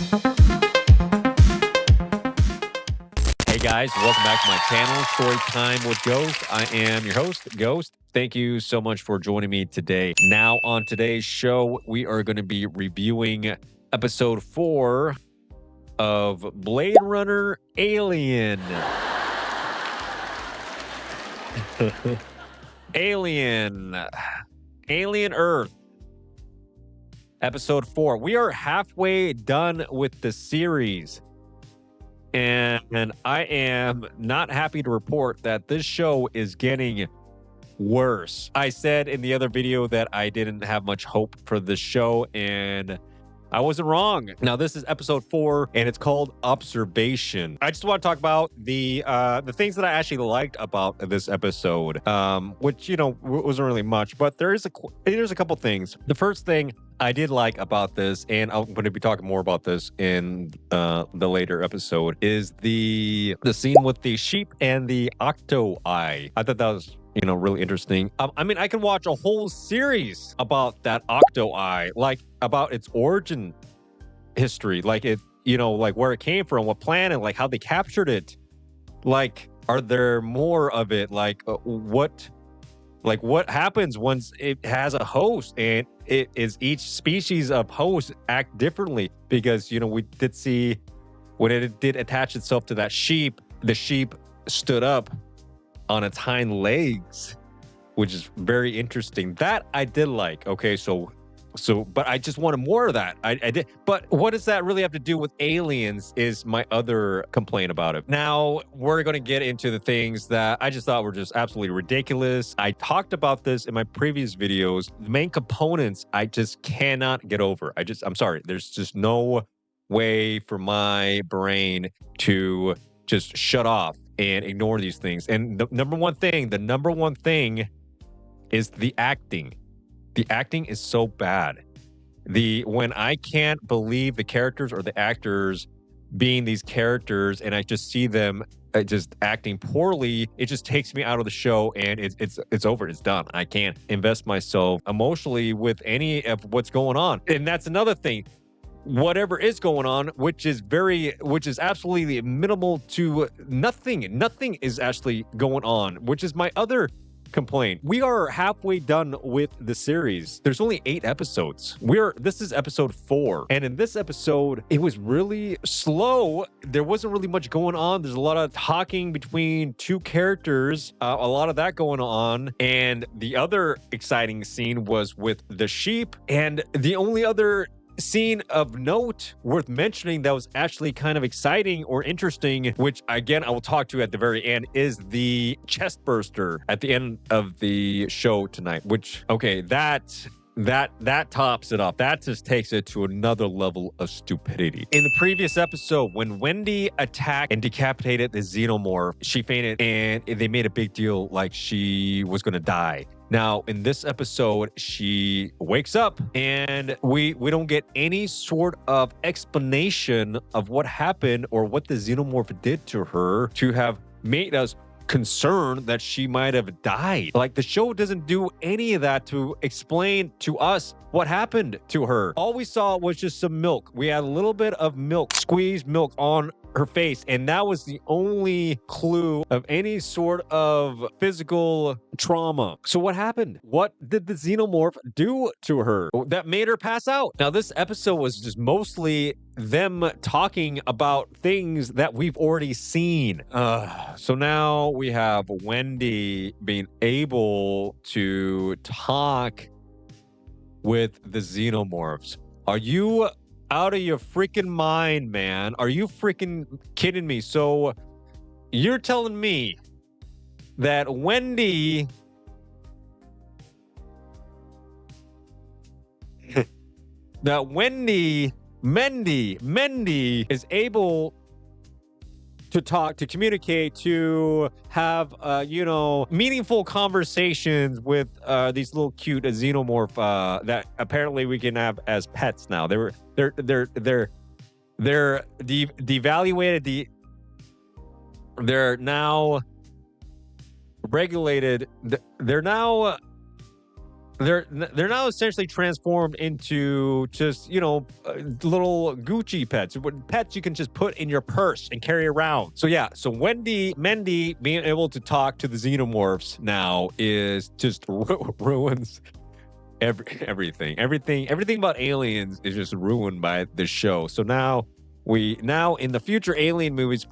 Hey guys, welcome back to my channel, Story Time with Ghost. I am your host, Ghost. Thank you so much for joining me today. Now, on today's show, we are going to be reviewing episode 4 of Blade Runner Alien. Alien Earth. Episode 4. We are halfway done with the series. And I am not happy to report that this show is getting worse. I said in the other video that I didn't have much hope for this show, and I wasn't wrong. Now, this is episode 4, and it's called Observation. I just want to talk about the things that I actually liked about this episode, which, wasn't really much, but there's a couple things. The first thing I did like about this, and I'm going to be talking more about this in the later episode, is the scene with the sheep and the octo-eye. I thought that was really interesting. I can watch a whole series about that octo-eye, like about its origin history, like where it came from, what planet, like how they captured it. Like, are there more of it? What happens once it has a host, and it is each species of host act differently? Because we did see when it did attach itself to that sheep, the sheep stood up on its hind legs, which is very interesting. That I did like. Okay, so but I just wanted more of that. I did. But what does that really have to do with aliens is my other complaint about it. Now, we're going to get into the things that I just thought were just absolutely ridiculous. I talked about this in my previous videos. The main components I just cannot get over. I'm sorry. There's just no way for my brain to just shut off and ignore these things. And the number one thing is the acting. The acting is so bad. When I can't believe the characters or the actors being these characters, and I just see them just acting poorly, it just takes me out of the show, and it's over. It's done. I can't invest myself emotionally with any of what's going on. And that's another thing. Whatever is going on, which is absolutely minimal to nothing. Nothing is actually going on, which is my other complaint. We are halfway done with the series. There's only 8 episodes. This is episode 4. And in this episode, it was really slow. There wasn't really much going on. There's a lot of talking between two characters, a lot of that going on. And the other exciting scene was with the sheep. And the only other scene of note worth mentioning that was actually kind of exciting or interesting, which again I will talk to at the very end, is the chest burster at the end of the show tonight. Which, okay, that tops it up. That just takes it to another level of stupidity. In the previous episode, when Wendy attacked and decapitated the xenomorph, she fainted, and they made a big deal like she was going to die. Now, in this episode, she wakes up, and we don't get any sort of explanation of what happened or what the xenomorph did to her to have made us concerned that she might have died. Like, the show doesn't do any of that to explain to us what happened to her. All we saw was just some milk. We had a little bit of milk, squeezed milk on her face, and that was the only clue of any sort of physical trauma. So what happened? What did the xenomorph do to her that made her pass out? Now, this episode was just mostly them talking about things that we've already seen. So now we have Wendy being able to talk with the xenomorphs. Are you out of your freaking mind, man? Are you freaking kidding me? So you're telling me that Wendy Mendy is able to talk, to communicate, to have, meaningful conversations with these little cute xenomorph that apparently we can have as pets now. They're devaluated. They're now regulated. They're now they're now essentially transformed into just little Gucci pets, pets you can just put in your purse and carry around. So yeah, so Mendy being able to talk to the xenomorphs now is just ruins everything about aliens is just ruined by this show. So now in the future alien movies,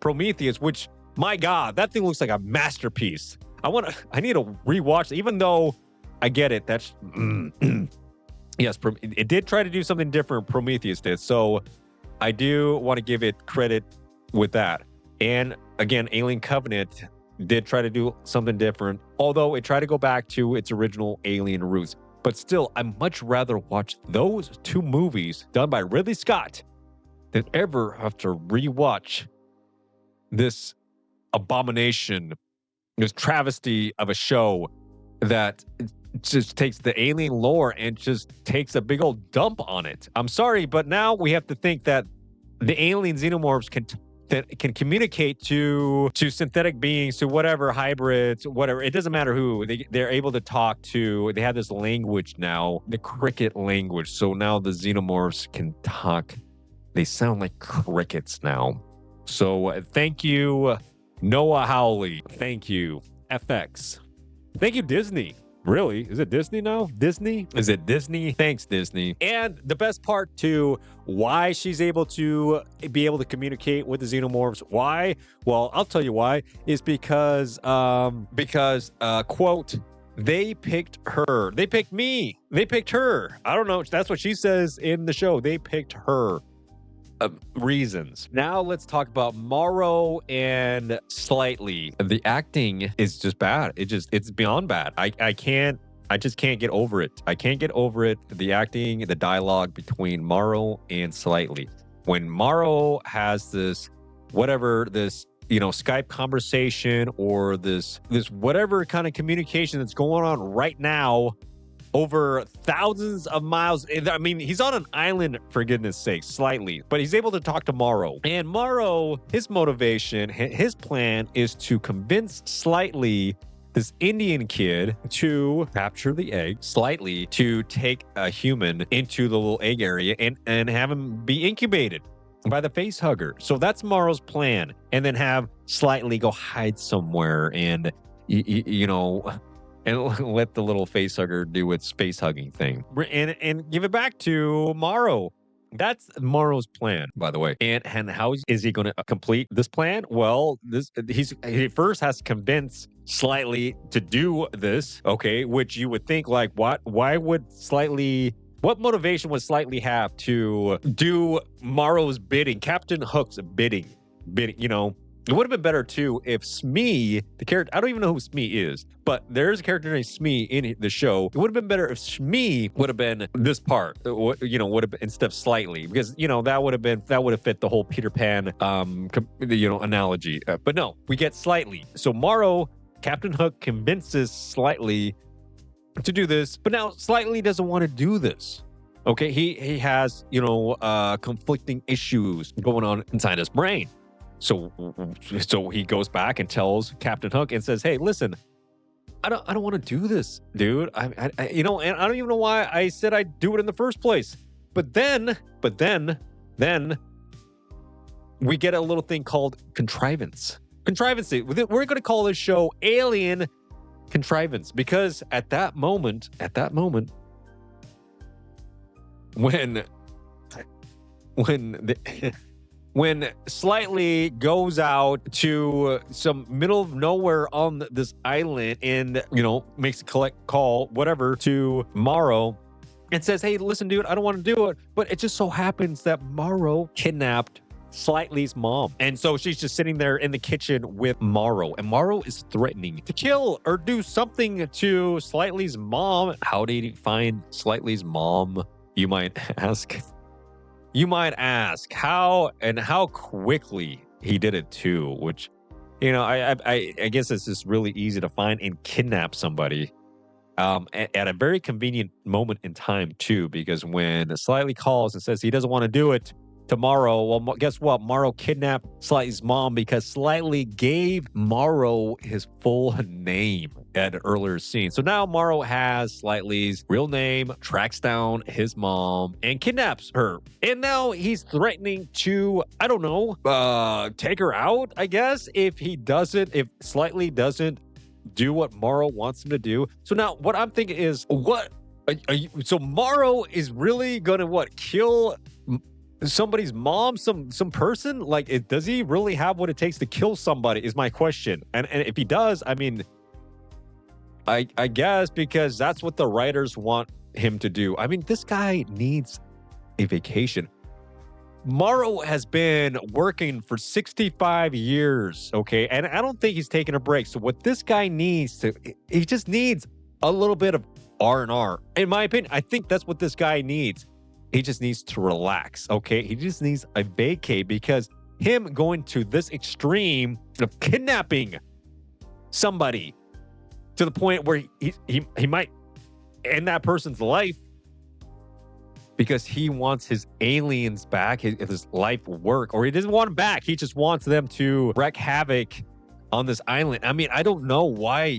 Prometheus, which, my God, that thing looks like a masterpiece. I need to rewatch it, even though I get it. That's yes, it did try to do something different. Prometheus did, so I do want to give it credit with that. And again, Alien Covenant did try to do something different, although it tried to go back to its original alien roots. But still, I'd much rather watch those two movies done by Ridley Scott than ever have to rewatch this abomination, this travesty of a show that just takes the alien lore and just takes a big old dump on it. I'm sorry, but now we have to think that the alien xenomorphs can communicate to synthetic beings, to whatever hybrids, whatever. It doesn't matter who. They're able to talk to. They have this language now, the cricket language. So now the xenomorphs can talk. They sound like crickets now. So thank you, Noah Hawley. Thank you, FX. Thank you, Disney. Really? Is it Disney now? Disney? Is it Disney? Thanks, Disney. And the best part too, why she's able to communicate with the xenomorphs. Why? Well, I'll tell you why. Is because quote, they picked her. They picked me. They picked her. I don't know. That's what she says in the show. They picked her. Reasons. Now let's talk about Morrow and Slightly. The acting is just bad. It's beyond bad. I just can't get over it. I can't get over it. The acting, the dialogue between Morrow and Slightly. When Morrow has this Skype conversation or this whatever kind of communication that's going on right now over thousands of miles. I mean, he's on an island, for goodness sake, Slightly, but he's able to talk to Morrow. And Morrow, his motivation, his plan is to convince Slightly, this Indian kid, to capture the egg, Slightly, to take a human into the little egg area and have him be incubated by the face hugger. So that's Morrow's plan. And then have Slightly go hide somewhere and, and let the little face hugger do its space hugging thing and give it back to Morrow. That's Morrow's plan, by the way. And how is he going to complete this plan? Well, he first has to convince Slightly to do this, okay, which you would think, like, why would Slightly, what motivation would Slightly have to do Morrow's bidding, Captain Hook's bidding, It would have been better, too, if Smee, the character, I don't even know who Smee is, but there's a character named Smee in the show. It would have been better if Smee would have been this part, would have been instead of Slightly, because, that would have fit the whole Peter Pan, analogy. But no, we get Slightly. So Morrow, Captain Hook convinces Slightly to do this, but now Slightly doesn't want to do this. Okay, he has, conflicting issues going on inside his brain. So he goes back and tells Captain Hook and says, "Hey, listen, I don't want to do this, dude. And I don't even know why I said I'd do it in the first place. But then we get a little thing called contrivance. We're going to call this show Alien Contrivance, because at that moment, when Slightly goes out to some middle of nowhere on this island and, makes a collect call, whatever, to Morrow and says, "Hey, listen, dude, I don't want to do it." But it just so happens that Morrow kidnapped Slightly's mom. And so she's just sitting there in the kitchen with Morrow. And Morrow is threatening to kill or do something to Slightly's mom. How did he find Slightly's mom, you might ask? You might ask how quickly he did it too, which, I guess it's just really easy to find and kidnap somebody at a very convenient moment in time too, because when Slightly calls and says he doesn't want to do it tomorrow, well, guess what? Morrow kidnapped Slightly's mom because Slightly gave Morrow his full name. at an earlier scene. So now Morrow has Slightly's real name, tracks down his mom, and kidnaps her. And now he's threatening to, I don't know, take her out, I guess, if Slightly doesn't do what Morrow wants him to do. So now what I'm thinking is, so Morrow is really gonna kill somebody's mom, some person? Like, does he really have what it takes to kill somebody is my question. And if he does, I mean, I guess because that's what the writers want him to do. I mean, this guy needs a vacation. Morrow has been working for 65 years, okay? And I don't think he's taking a break. So what this guy needs he just needs a little bit of R&R. In my opinion, I think that's what this guy needs. He just needs to relax, okay? He just needs a vacay, because him going to this extreme of kidnapping somebody to the point where he might end that person's life because he wants his aliens back, his life work, or he doesn't want them back. He just wants them to wreak havoc on this island. I mean, I don't know why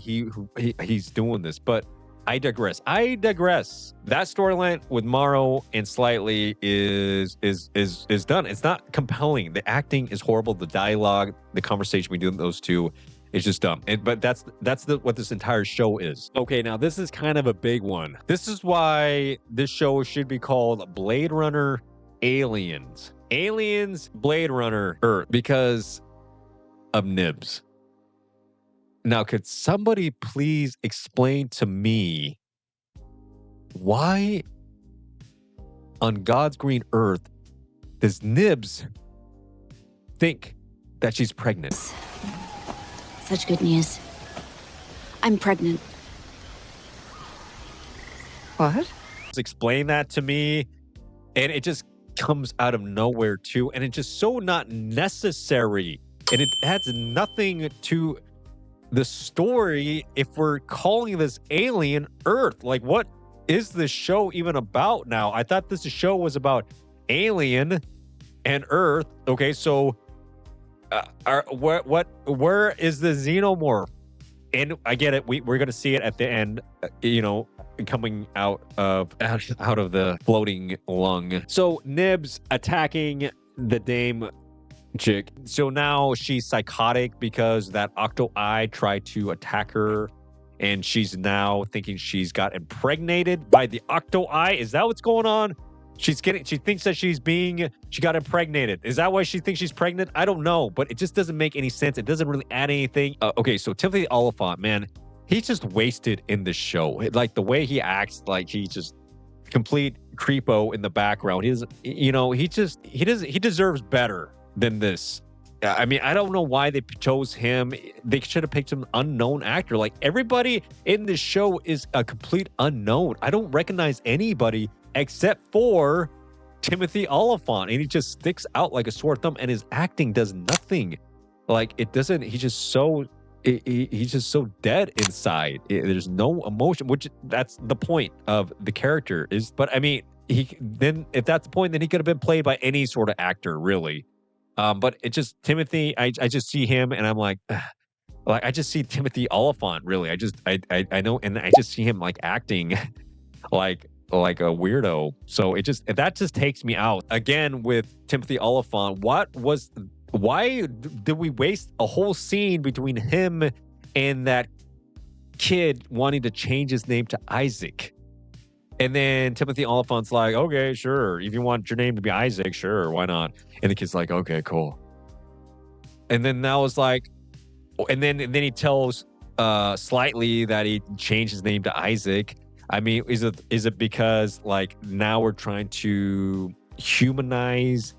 he's doing this, but I digress. That storyline with Morrow and Slightly is done. It's not compelling. The acting is horrible. The dialogue, the conversation between those two is just dumb. But that's what this entire show is. Okay, now this is kind of a big one. This is why this show should be called Blade Runner Aliens. Aliens, Blade Runner, Earth, because of Nibs. Now, could somebody please explain to me why on God's green earth does Nibs think that she's pregnant? Such good news. I'm pregnant. What? Explain that to me. And it just comes out of nowhere too. And it's just so not necessary. And it adds nothing to the story if we're calling this Alien Earth. Like, what is this show even about now? I thought this show was about Alien and Earth. Okay, so where is the xenomorph? And I get it. We're gonna see it at the end. Coming out of the floating lung. So Nibs attacking the dame chick. So now she's psychotic because that octo-eye tried to attack her, and she's now thinking she's got impregnated by the octo-eye. Is that what's going on? She thinks that she got impregnated. Is that why she thinks she's pregnant? I don't know, but it just doesn't make any sense. It doesn't really add anything. Okay, so Timothy Olyphant, man, he's just wasted in this show. Like, the way he acts, like he's just complete creepo in the background. He deserves better than this. I mean, I don't know why they chose him. They should have picked an unknown actor. Like, everybody in this show is a complete unknown. I don't recognize anybody except for Timothy Olyphant, and he just sticks out like a sore thumb, and his acting does nothing. Like, it doesn't. He's just so dead inside. There's no emotion, which that's the point of the character is. But I mean, if that's the point, then he could have been played by any sort of actor, really. But it just Timothy. I just see him, and I'm like I just see Timothy Olyphant. Really, I know, and I just see him like acting like a weirdo. So that just takes me out again with Timothy Olyphant. Why did we waste a whole scene between him and that kid wanting to change his name to Isaac? And then Timothy Olyphant's like, okay, sure. If you want your name to be Isaac, sure, why not? And the kid's like, okay, cool. And then that was like, and then he tells Slightly that he changed his name to Isaac. I mean, is it because like now we're trying to humanize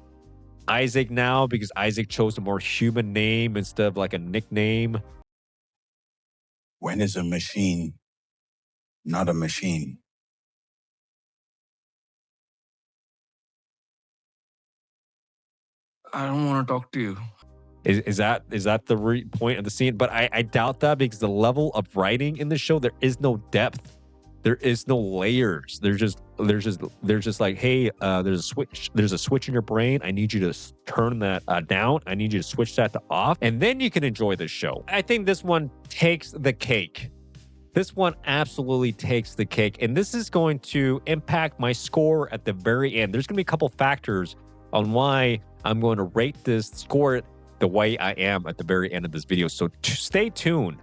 Isaac now because Isaac chose a more human name instead of like a nickname? When is a machine not a machine? I don't want to talk to you. Is that the point of the scene? But I doubt that, because the level of writing in the show, there is no depth. There is no layers. There's just like, hey, there's a switch in your brain. I need you to turn that down. I need you to switch that to off, and then you can enjoy this show. I think this one takes the cake This one absolutely takes the cake, and this is going to impact my score at the very end. There's going to be a couple factors on why I'm going to rate this, score it the way I am at the very end of this video. So stay tuned,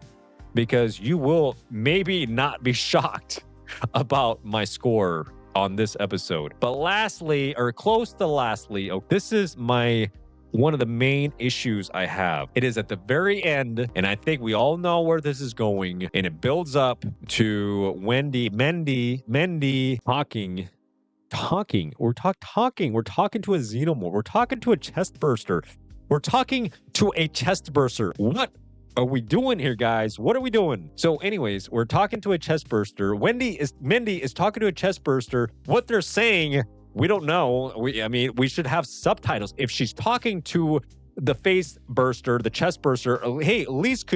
because you will maybe not be shocked about my score on this episode. But lastly, or close to lastly, this is one of the main issues I have. It is at the very end, and I think we all know where this is going, and it builds up to Mendy talking. We're talking. We're talking to a xenomorph. We're talking to a chest burster. We're talking to a chest burster. What are we doing here, guys? What are we doing? So anyways, we're talking to a chest burster. Mendy is talking to a chest burster. What they're saying, we don't know. We should have subtitles. If she's talking to the face burster, the chest burster, hey, at least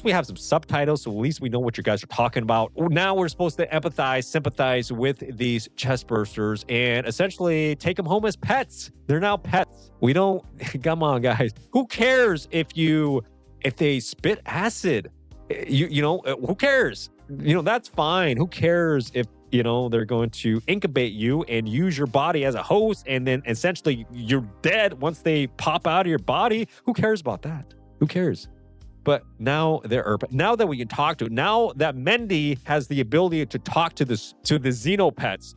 we have some subtitles, so at least we know what you guys are talking about. Now we're supposed to empathize, sympathize with these chest bursters, and essentially take them home as pets. They're now pets. We don't, come on, guys. Who cares if they spit acid? Who cares? That's fine. Who cares if they're going to incubate you and use your body as a host, and then essentially you're dead once they pop out of your body? Who cares about that? Who cares? But now now that we can talk to it, now that Mendy has the ability to talk to the xenopets,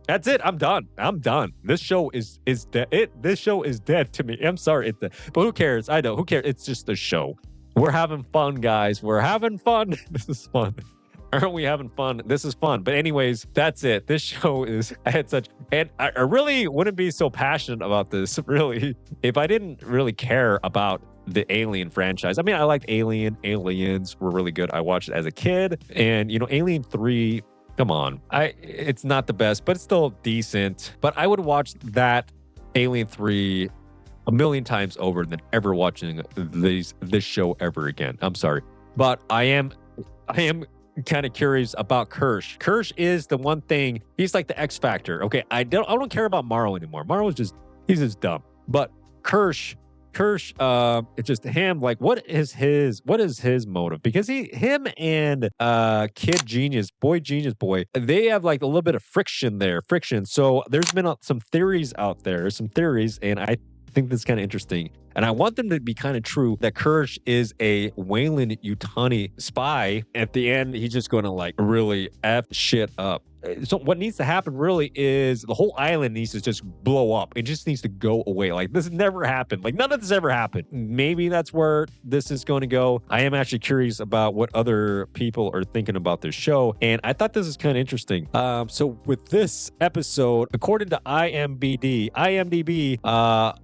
that's it. I'm done. This show is dead. This show is dead to me. I'm sorry. But who cares? I know. Who cares? It's just a show. We're having fun, guys. We're having fun. This is fun. Aren't we having fun? This is fun. But anyways, that's it. This show is, and I really wouldn't be so passionate about this, really, if I didn't really care about the Alien franchise. I mean, I liked Alien. Aliens were really good. I watched it as a kid. And, Alien 3, come on. It's not the best, but it's still decent. But I would watch that Alien 3 a million times over than ever watching this show ever again. I'm sorry. But I am kind of curious about Kirsch. Kirsch is the one thing, he's like the X Factor. Okay, I don't care about Morrow anymore. Morrow's he's just dumb. But Kirsch, it's just him. Like, what is his motive? Because him and Kid Genius Boy, they have like a little bit of friction. So there's been some theories out there, and I think that's kind of interesting. And I want them to be kind of true, that Kirsch is a Weyland-Yutani spy. At the end, he's just going to like really F shit up. So what needs to happen really is the whole island needs to just blow up. It just needs to go away. Like, this never happened. Like, none of this ever happened. Maybe that's where this is going to go. I am actually curious about what other people are thinking about this show, and I thought this is kind of interesting. So with this episode, according to IMDb,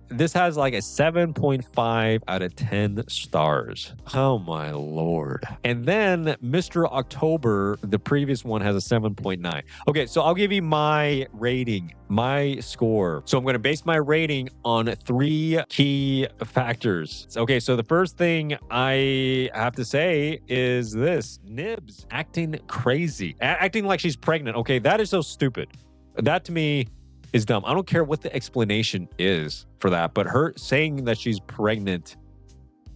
this has like a 7.5 out of 10 stars. Oh my Lord. And then Mr. October, the previous one, has a 7.9. Okay, so I'll give you my rating, my score. So I'm going to base my rating on 3 key factors. Okay, so the first thing I have to say is this: Nibs acting crazy, acting like she's pregnant. Okay, that is so stupid. That to me is dumb. I don't care what the explanation is for that, but her saying that she's pregnant,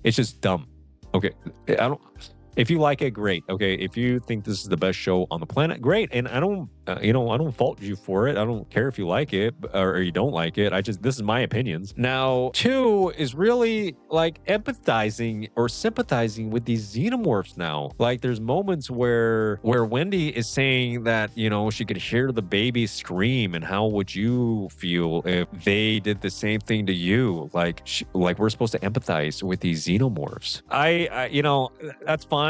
it's just dumb. Okay, if you like it, great. Okay, if you think this is the best show on the planet, great. And I don't fault you for it. I don't care if you like it or you don't like it. This is my opinions. Now, 2 is really like empathizing or sympathizing with these xenomorphs now. Like, there's moments where Wendy is saying that, she could hear the baby scream, and how would you feel if they did the same thing to you? Like we're supposed to empathize with these xenomorphs. That's fine.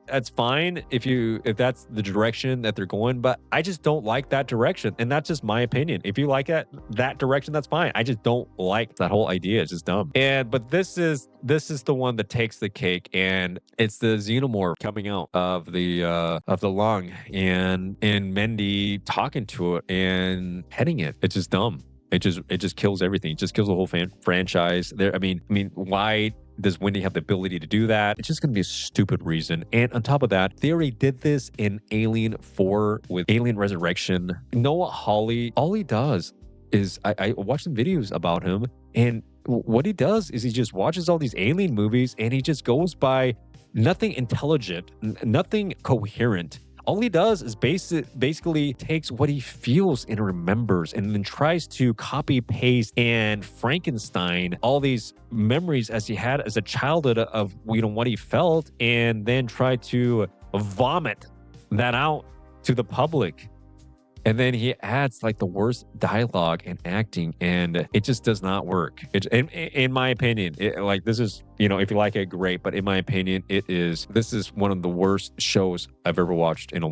That's fine if that's the direction that they're going, but I just don't like that direction, and that's just my opinion. If you like that direction, that's fine. I just don't like that whole idea. It's just dumb. But this is the one that takes the cake, and it's the xenomorph coming out of the lung, and Mendy talking to it and petting it. It's just dumb. It just kills everything. It just kills the whole franchise. I mean, why does Wendy have the ability to do that? It's just going to be a stupid reason. And on top of that, they already did this in Alien 4 with Alien Resurrection. Noah Hawley, all he does is, I watched some videos about him, and what he does is he just watches all these alien movies, and he just goes by nothing intelligent, nothing coherent. All he does is basically takes what he feels and remembers and then tries to copy paste and Frankenstein all these memories as he had as a childhood of what he felt, and then try to vomit that out to the public. And then he adds like the worst dialogue and acting, and it just does not work. In my opinion, like this is, if you like it, great. But in my opinion, this is one of the worst shows I've ever watched in a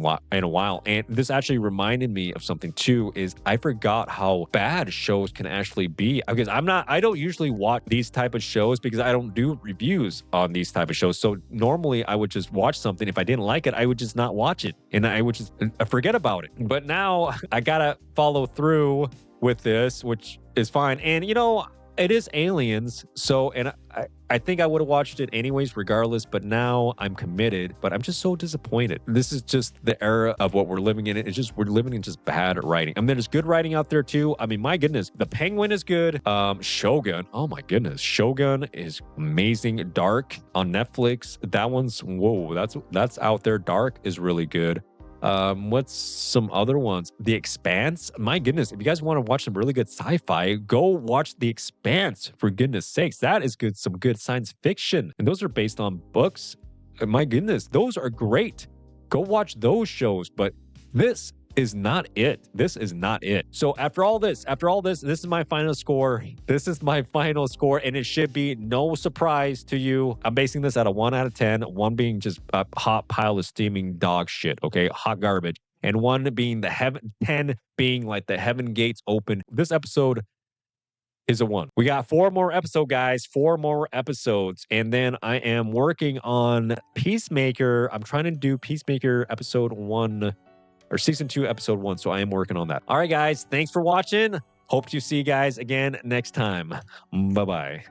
while. And this actually reminded me of something too, is I forgot how bad shows can actually be. Because I don't usually watch these type of shows because I don't do reviews on these type of shows. So normally I would just watch something. If I didn't like it, I would just not watch it. And I would just forget about it. But now I gotta follow through with this, which is fine. And it is aliens, so, and I think I would have watched it anyways regardless, but now I'm committed. But I'm just so disappointed. This is just the era of what we're living in. We're living in just bad writing. I mean, there's good writing out there too. I mean, my goodness, The Penguin is good. Shogun, oh my goodness, Shogun is amazing. Dark on Netflix, that one's, whoa, that's out there. Dark is really good. What's some other ones? The Expanse. My goodness, if you guys want to watch some really good sci-fi, go watch The Expanse, for goodness sakes. That is good, some good science fiction. And those are based on books. My goodness, those are great. Go watch those shows, but this is not it. This is not it. So after all this, this is my final score. This is my final score, and it should be no surprise to you. I'm basing this at a 1 out of 10, 1 being just a hot pile of steaming dog shit, okay? Hot garbage. And 1 being 10 being like the heaven gates open. This episode is a 1. We got 4 more episodes, guys. 4 more episodes. And then I am working on Peacemaker. I'm trying to do Peacemaker episode 1 or season 2, episode 1. So I am working on that. All right, guys. Thanks for watching. Hope to see you guys again next time. Bye-bye.